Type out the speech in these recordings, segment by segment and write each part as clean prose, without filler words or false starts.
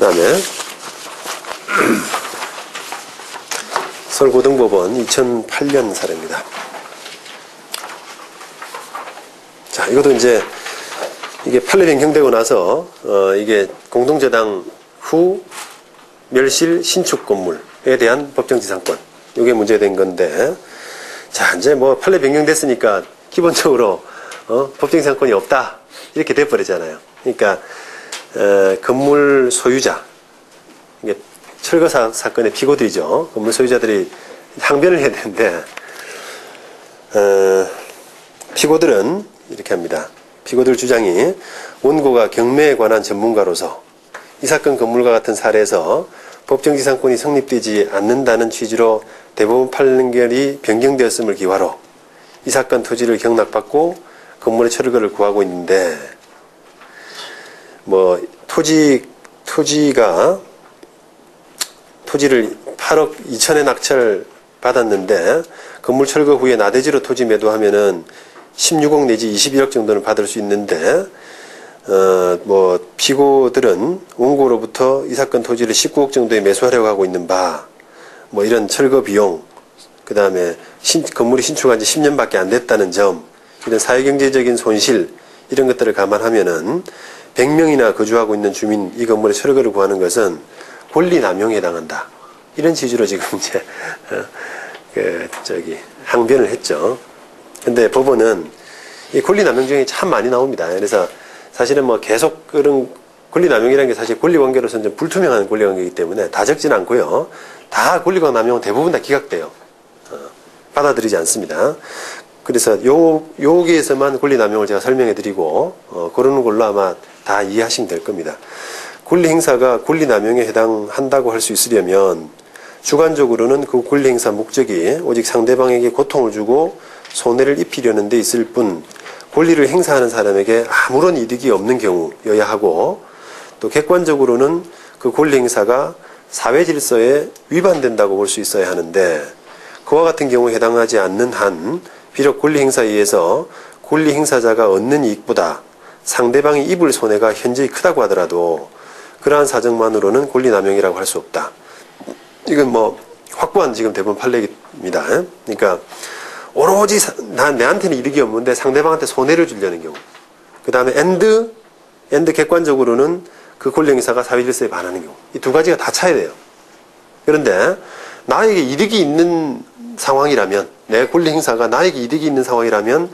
다음에 서울고등법원 2008년 사례입니다. 자, 이것도 이제 이게 판례 변경되고 나서 이게 공동저당 후 멸실 신축 건물에 대한 법정지상권, 이게 문제된 건데, 자, 이제 뭐 판례 변경됐으니까 기본적으로 법정지상권이 없다 이렇게 돼버리잖아요. 그러니까 건물 소유자, 이게 철거 사건의 피고들이죠. 건물 소유자들이 항변을 해야 되는데, 피고들은 이렇게 합니다. 피고들 주장이 원고가 경매에 관한 전문가로서 이 사건 건물과 같은 사례에서 법정지상권이 성립되지 않는다는 취지로 대법원 판결이 변경되었음을 기화로 이 사건 토지를 경락받고 건물의 철거를 구하고 있는데, 뭐 토지를 8억 2천에 낙찰 받았는데 건물 철거 후에 나대지로 토지 매도하면은 16억 내지 21억 정도는 받을 수 있는데, 뭐 피고들은 원고로부터 이 사건 토지를 19억 정도에 매수하려고 하고 있는 바, 뭐 이런 철거 비용, 그 다음에 건물이 신축한 지 10년밖에 안 됐다는 점, 이런 사회경제적인 손실, 이런 것들을 감안하면은 100명이나 거주하고 있는 주민 이 건물의 철거를 구하는 것은 권리남용에 해당한다. 이런 취지로 지금 이제 항변을 했죠. 근데 법원은 이 권리남용죄이 참 많이 나옵니다. 그래서 사실은 뭐 계속 그런 권리남용이라는 게 사실 권리관계로서는 좀 불투명한 권리관계이기 때문에 다 적진 않고요. 다 권리관남용은 대부분 다 기각돼요. 받아들이지 않습니다. 그래서 여기에서만 권리남용을 제가 설명해 드리고 그러는 걸로 아마 다 이해하시면 될 겁니다. 권리행사가 권리남용에 해당한다고 할 수 있으려면 주관적으로는 그 권리행사 목적이 오직 상대방에게 고통을 주고 손해를 입히려는 데 있을 뿐 권리를 행사하는 사람에게 아무런 이득이 없는 경우여야 하고, 또 객관적으로는 그 권리 행사가 사회 질서에 위반된다고 볼 수 있어야 하는데, 그와 같은 경우에 해당하지 않는 한 비록 권리 행사에 의해서 권리 행사자가 얻는 이익보다 상대방이 입을 손해가 현저히 크다고 하더라도 그러한 사정만으로는 권리남용이라고 할 수 없다. 이건 뭐 확고한 지금 대법원 판례입니다. 그러니까 오로지 내한테는 이득이 없는데 상대방한테 손해를 주려는 경우, 그 다음에 엔드 객관적으로는 그 권리 행사가 사회 질서에 반하는 경우, 이 두 가지가 다 차야 돼요. 그런데 나에게 이득이 있는 상황이라면, 내 권리 행사가 나에게 이득이 있는 상황이라면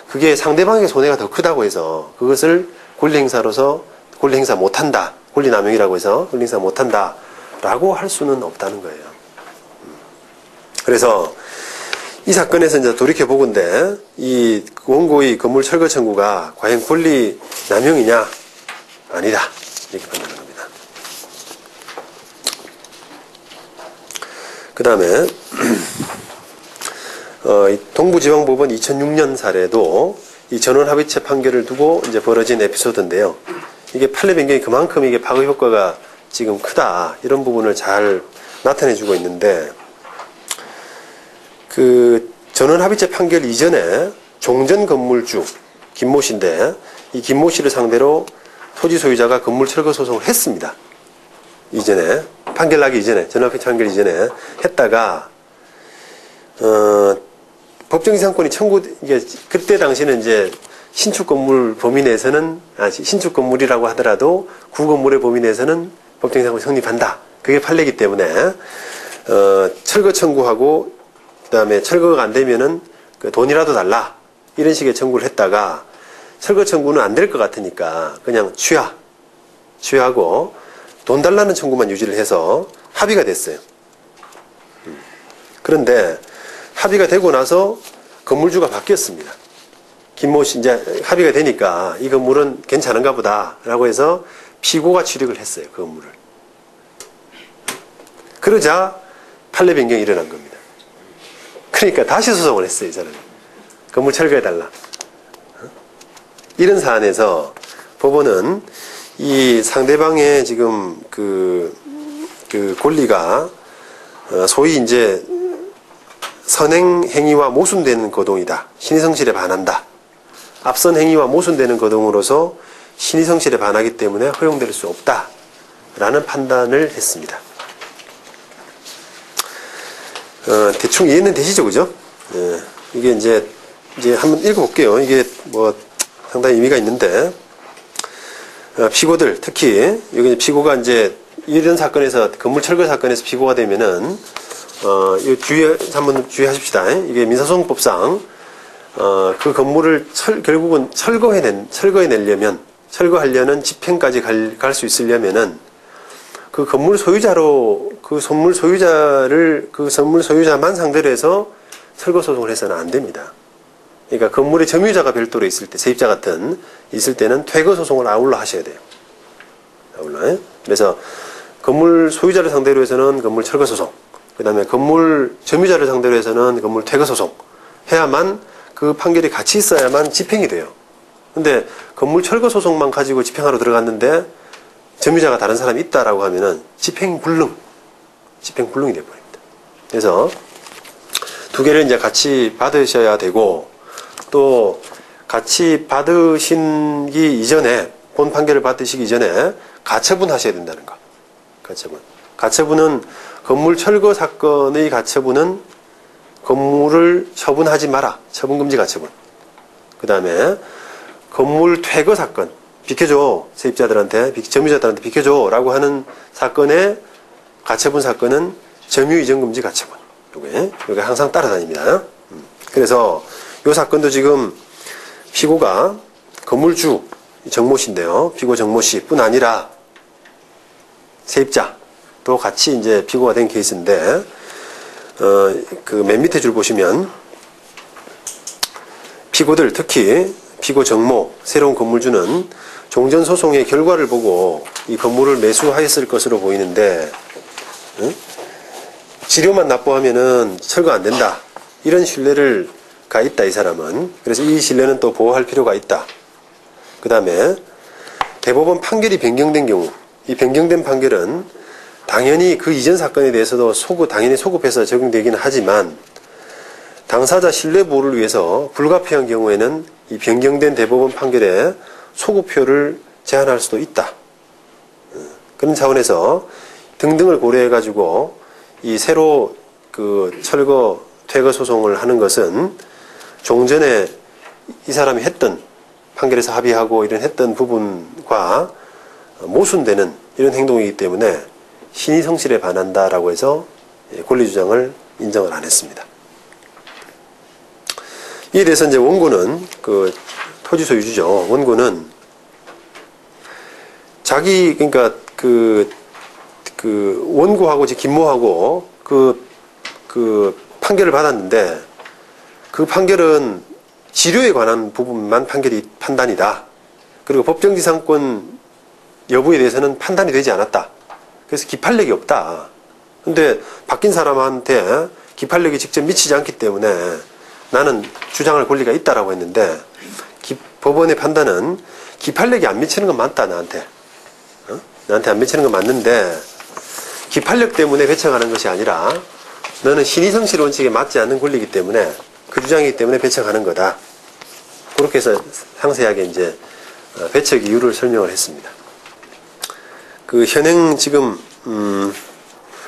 그게 상대방에게 손해가 더 크다고 해서 그것을 권리 행사로서 권리 행사 못한다, 권리남용이라고 해서 권리 행사 못한다 라고 할 수는 없다는 거예요. 그래서 이 사건에서 이제 돌이켜보건대 이 원고의 건물 철거 청구가 과연 권리 남용이냐? 아니다. 이렇게 판단하는 겁니다. 그 다음에 동부지방법원 2006년 사례도 이 전원합의체 판결을 두고 이제 벌어진 에피소드인데요. 이게 판례 변경이 그만큼 이게 파급 효과가 지금 크다, 이런 부분을 잘 나타내주고 있는데, 그 전원합의체 판결 이전에 종전 건물주 김모 씨인데, 이 김모 씨를 상대로 토지 소유자가 건물 철거 소송을 했습니다. 이전에 판결 나기 이전에, 전원합의체 판결 이전에 했다가 법정지상권이 이게 그때 당시는 이제 신축 건물 범위 내에서는, 신축 건물이라고 하더라도 구건물의 범위 내에서는 법정지상권이 성립한다. 그게 판례이기 때문에 철거 청구하고 그다음에 철거가 안 되면은 그 돈이라도 달라, 이런 식의 청구를 했다가 철거 청구는 안 될 것 같으니까 그냥 취하고 돈 달라는 청구만 유지를 해서 합의가 됐어요. 그런데 합의가 되고 나서 건물주가 바뀌었습니다. 김모 씨 이제 합의가 되니까 이 건물은 괜찮은가 보다라고 해서 피고가 취득을 했어요, 그 건물을. 그러자 판례 변경이 일어난 겁니다. 그러니까 다시 소송을 했어요, 이 사람이. 건물 철거해달라. 이런 사안에서 법원은 이 상대방의 지금 그 권리가 소위 이제 선행 행위와 모순되는 거동이다, 신의성실에 반한다. 앞선 행위와 모순되는 거동으로서 신의성실에 반하기 때문에 허용될 수 없다 라는 판단을 했습니다. 대충 이해는 되시죠, 그죠? 이게 이제 한번 읽어볼게요. 이게 뭐 상당히 의미가 있는데, 피고들, 특히, 여기 피고가 이제 이런 사건에서, 건물 철거 사건에서 피고가 되면은, 한번 주의하십시다. 이게 민사소송법상, 그 건물을 결국은 철거해내려면, 철거하려는 집행까지 갈 수 있으려면은, 그 건물 소유자로, 그 선물 소유자만 상대로 해서 철거소송을 해서는 안 됩니다. 그러니까 건물의 점유자가 별도로 있을 때, 세입자 같은, 있을 때는 퇴거소송을 아울러 하셔야 돼요. 아울러. 그래서 건물 소유자를 상대로 해서는 건물 철거소송, 그 다음에 건물 점유자를 상대로 해서는 건물 퇴거소송 해야만 그 판결이 같이 있어야만 집행이 돼요. 근데 건물 철거소송만 가지고 집행하러 들어갔는데 점유자가 다른 사람이 있다라고 하면은 집행불능이 돼버립니다. 그래서 두 개를 이제 같이 받으셔야 되고, 또 같이 받으시기 이전에, 본 판결을 받으시기 이전에 가처분 하셔야 된다는 거. 가처분은 건물 철거 사건의 가처분은 건물을 처분하지 마라. 처분금지 가처분. 그 다음에 건물 퇴거 사건. 비켜줘. 세입자들한테, 점유자들한테 비켜줘. 라고 하는 사건의 가처분 사건은 점유이전금지 가처분. 요게 항상 따라다닙니다. 그래서 요 사건도 지금 피고가 건물주 정모 씨인데요. 피고 정모 씨뿐 아니라 세입자도 같이 이제 피고가 된 케이스인데, 그 맨 밑에 줄 보시면 피고들, 특히 피고 정모, 새로운 건물주는 종전소송의 결과를 보고 이 건물을 매수하였을 것으로 보이는데, 지료만 납부하면은 철거 안 된다. 이런 신뢰를 가 있다, 이 사람은. 그래서 이 신뢰는 또 보호할 필요가 있다. 그 다음에 대법원 판결이 변경된 경우, 이 변경된 판결은 당연히 그 이전 사건에 대해서도 당연히 소급해서 적용되기는 하지만, 당사자 신뢰 보호를 위해서 불가피한 경우에는 이 변경된 대법원 판결에 소급표를 제한할 수도 있다. 그런 차원에서 등등을 고려해가지고 이 새로 그 철거, 퇴거 소송을 하는 것은 종전에 이 사람이 했던, 판결에서 합의하고 이런 했던 부분과 모순되는 이런 행동이기 때문에 신의 성실에 반한다라고 해서 권리주장을 인정을 안 했습니다. 이에 대해서 이제 원고는, 그 토지 소유주죠. 원고는 그러니까 그 원고하고 김모하고 그 판결을 받았는데, 그 판결은 지료에 관한 부분만 판단이다. 그리고 법정지상권 여부에 대해서는 판단이 되지 않았다. 그래서 기판력이 없다. 근데 바뀐 사람한테 기판력이 직접 미치지 않기 때문에 나는 주장할 권리가 있다라고 했는데, 법원의 판단은 기판력이 안 미치는 건 맞다, 나한테. 나한테 안 미치는 건 맞는데, 기판력 때문에 배척하는 것이 아니라 너는 신의성실 원칙에 맞지 않는 권리이기 때문에, 그 주장이기 때문에 배척하는 거다. 그렇게 해서 상세하게 이제 배척 이유를 설명을 했습니다. 그 현행 지금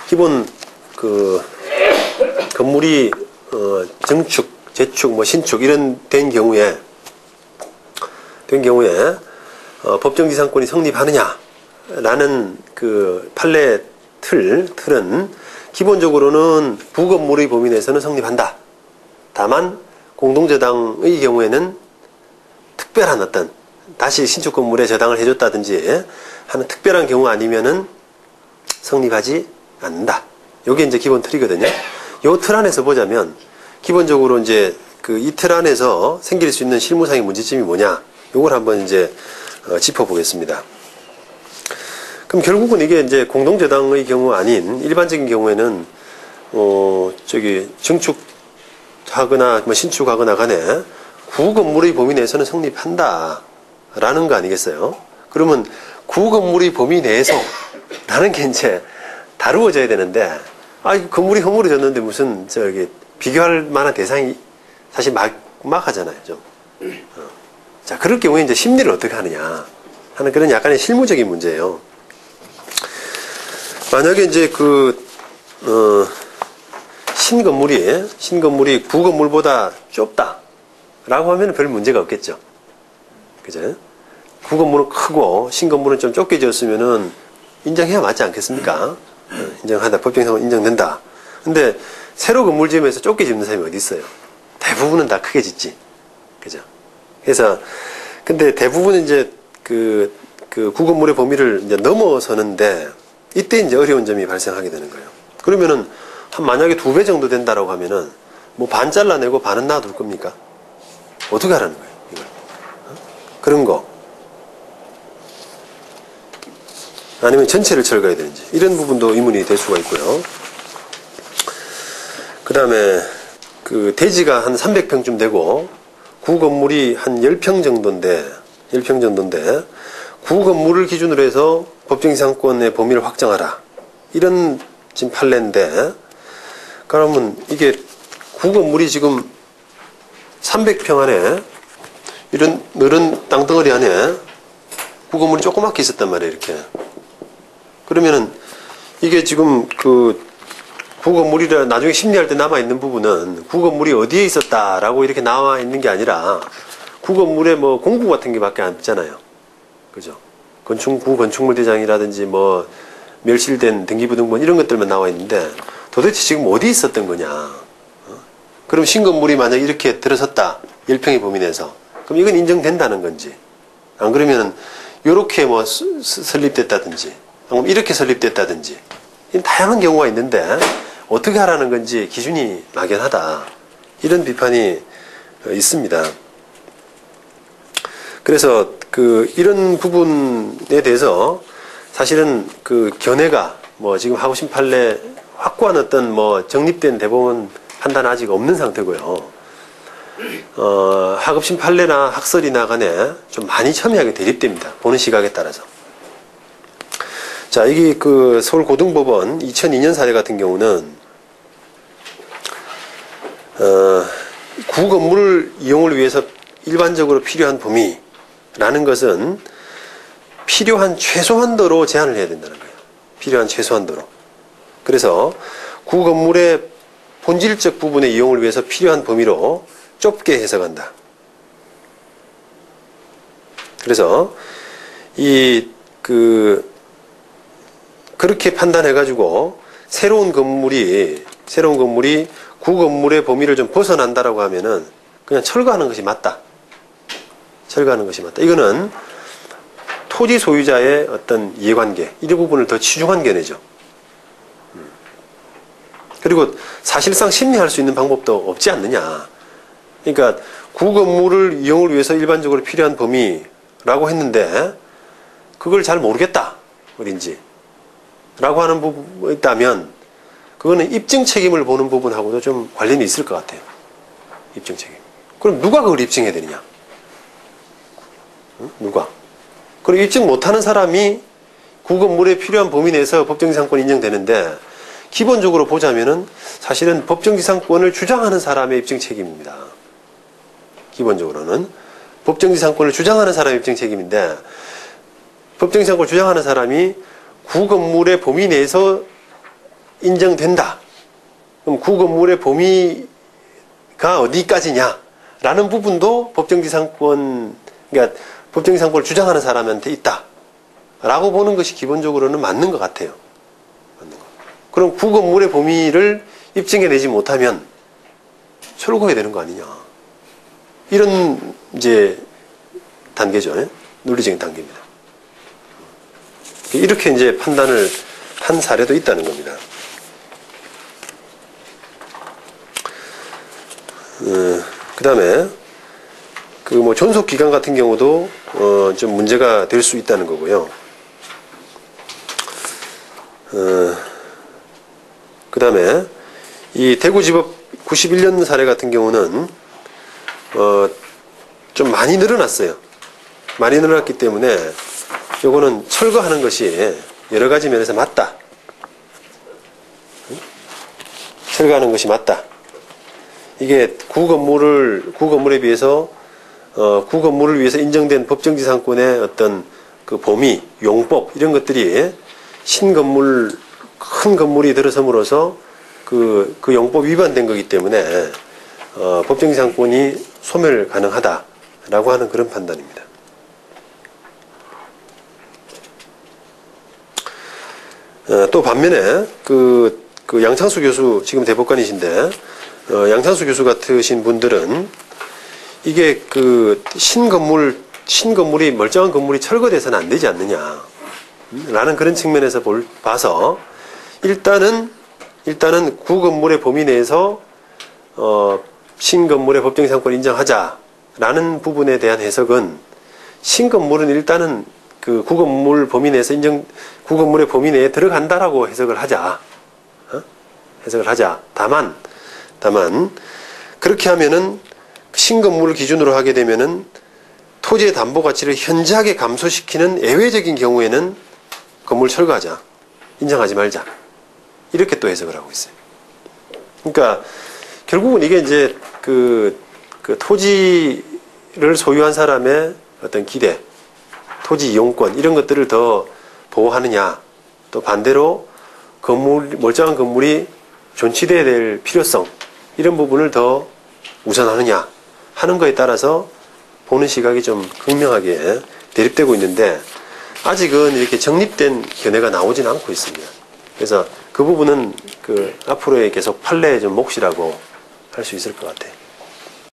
기본 그 건물이 증축, 재축, 뭐 신축 이런 된 경우에 법정지상권이 성립하느냐라는 그 판례 틀은 기본적으로는 부건물의 범위 내에서는 성립한다. 다만 공동저당의 경우에는 특별한 어떤 다시 신축 건물에 저당을 해줬다든지 하는 특별한 경우 아니면은 성립하지 않는다. 요게 이제 기본 틀이거든요. 요 틀 안에서 보자면 기본적으로 이제 그 이 틀 안에서 생길 수 있는 실무상의 문제점이 뭐냐? 요걸 한번 이제 짚어보겠습니다. 그럼 결국은 이게 이제 공동저당의 경우 아닌 일반적인 경우에는 증축하거나 뭐 신축하거나 간에 구건물의 범위 내에서는 성립한다라는 거 아니겠어요? 그러면 구건물의 범위 내에서 라는 게 이제 다루어져야 되는데, 건물이 허물어졌는데 무슨 비교할 만한 대상이 사실 막막하잖아요, 좀. 자, 그럴 경우에 이제 심리를 어떻게 하느냐 하는 그런 약간의 실무적인 문제예요. 만약에 이제 신건물이 구건물보다 좁다라고 하면 별 문제가 없겠죠. 그죠? 구건물은 크고 신건물은 좀 좁게 지었으면은 인정해야 맞지 않겠습니까? 인정하다, 법정상으로 인정된다. 근데 새로 건물 지으면서 좁게 짓는 사람이 어디 있어요? 대부분은 다 크게 짓지. 그죠? 그래서, 근데 대부분은 이제 구건물의 범위를 이제 넘어서는데, 이때 이제 어려운 점이 발생하게 되는 거예요. 그러면은, 만약에 2배 정도 된다라고 하면은, 뭐 반 잘라내고 반은 놔둘 겁니까? 어떻게 하라는 거예요, 이걸? 그런 거. 아니면 전체를 철거해야 되는지. 이런 부분도 의문이 될 수가 있고요. 그 다음에, 대지가 한 300평쯤 되고, 구건물이 한 10평 정도인데, 구건물을 기준으로 해서 법정지상권의 범위를 확정하라. 이런 지금 판례인데, 그러면 이게 구건물이 지금 300평 안에, 이런 넓은 땅덩어리 안에 구건물이 조그맣게 있었단 말이에요, 이렇게. 그러면은, 이게 지금 구건물이라 나중에 심리할 때 남아있는 부분은 구건물이 어디에 있었다라고 이렇게 나와 있는 게 아니라 구건물에 뭐 공구 같은 게 밖에 없잖아요. 그죠? 구건축물 대장이라든지 뭐 멸실된 등기부등본 이런 것들만 나와 있는데 도대체 지금 어디에 있었던 거냐. 그럼 신건물이 만약 이렇게 들어섰다. 10평의 범위 내에서. 그럼 이건 인정된다는 건지. 안 그러면은 요렇게 뭐 설립됐다든지 아니면 이렇게 설립됐다든지 다양한 경우가 있는데 어떻게 하라는 건지 기준이 막연하다. 이런 비판이 있습니다. 그래서 이런 부분에 대해서 사실은 견해가 뭐 지금 하고심 판례 확고한 어떤 뭐 정립된 대법원 판단 아직 없는 상태고요. 하급심 판례나 학설이나 간에 좀 많이 첨예하게 대립됩니다. 보는 시각에 따라서. 자, 이게 서울고등법원 2002년 사례 같은 경우는, 구건물 이용을 위해서 일반적으로 필요한 범위라는 것은 필요한 최소한도로 제한을 해야 된다는 거예요. 필요한 최소한도로. 그래서 구건물의 본질적 부분의 이용을 위해서 필요한 범위로 좁게 해석한다. 그래서 그렇게 판단해가지고 새로운 건물이 구건물의 범위를 좀 벗어난다라고 하면은 그냥 철거하는 것이 맞다. 철거하는 것이 맞다. 이거는 토지 소유자의 어떤 이해관계, 이 부분을 더 치중한 견해죠. 그리고 사실상 심리할 수 있는 방법도 없지 않느냐. 그러니까 구건물을 이용을 위해서 일반적으로 필요한 범위라고 했는데 그걸 잘 모르겠다. 어딘지. 라고 하는 부분이 있다면 그거는 입증 책임을 보는 부분하고도 좀 관련이 있을 것 같아요. 입증 책임. 그럼 누가 그걸 입증해야 되느냐? 응? 누가? 그리고 입증 못하는 사람이 구건물에 필요한 범위 내에서 법정지상권이 인정되는데 기본적으로 보자면은 사실은 법정지상권을 주장하는 사람의 입증 책임입니다. 기본적으로는 법정지상권을 주장하는 사람의 입증 책임인데 법정지상권을 주장하는 사람이 구건물의 범위 내에서 인정된다. 그럼 구건물의 범위가 어디까지냐? 라는 부분도 법정지상권, 그러니까 법정지상권을 주장하는 사람한테 있다. 라고 보는 것이 기본적으로는 맞는 것 같아요. 맞는 것. 그럼 구건물의 범위를 입증해내지 못하면 철거해야 되는 거 아니냐. 이런 이제 단계죠. 논리적인 단계입니다. 이렇게 이제 판단을 한 사례도 있다는 겁니다. 그 다음에 뭐 존속 기간 같은 경우도 좀 문제가 될 수 있다는 거고요. 그 다음에 이 대구지법 91년 사례 같은 경우는 좀 많이 늘어났어요. 많이 늘어났기 때문에 요거는 철거하는 것이 여러 가지 면에서 맞다. 철거하는 것이 맞다. 이게 구건물에 비해서 구건물을 위해서 인정된 법정지상권의 어떤 그 범위, 용법 이런 것들이 신건물 큰 건물이 들어섬으로써 그 용법 위반된 거기 때문에 법정지상권이 소멸 가능하다라고 하는 그런 판단입니다. 또 반면에 그 양창수 교수 지금 대법관이신데 양창수 교수 같으신 분들은 이게 그 신건물이 멀쩡한 건물이 철거돼서는 안 되지 않느냐 라는 그런 측면에서 봐서 일단은 구건물의 범위 내에서 신건물의 법정지상권을 인정하자라는 부분에 대한 해석은 신건물은 일단은 그 구건물 범위 내에서 구건물의 범위 내에 들어간다라고 해석을 하자. 해석을 하자. 다만 그렇게 하면은 신건물을 기준으로 하게 되면은 토지의 담보 가치를 현저하게 감소시키는 예외적인 경우에는 건물 철거하자. 인정하지 말자. 이렇게 또 해석을 하고 있어요. 그러니까 결국은 이게 이제 그 토지를 소유한 사람의 어떤 기대, 토지 이용권 이런 것들을 더 보호하느냐, 또 반대로 멀쩡한 건물이 존치돼야 될 필요성 이런 부분을 더 우선하느냐 하는 거에 따라서 보는 시각이 좀 극명하게 대립되고 있는데 아직은 이렇게 정립된 견해가 나오지는 않고 있습니다. 그래서 그 부분은 앞으로의 계속 판례의 좀 몫이라고 할 수 있을 것 같아요.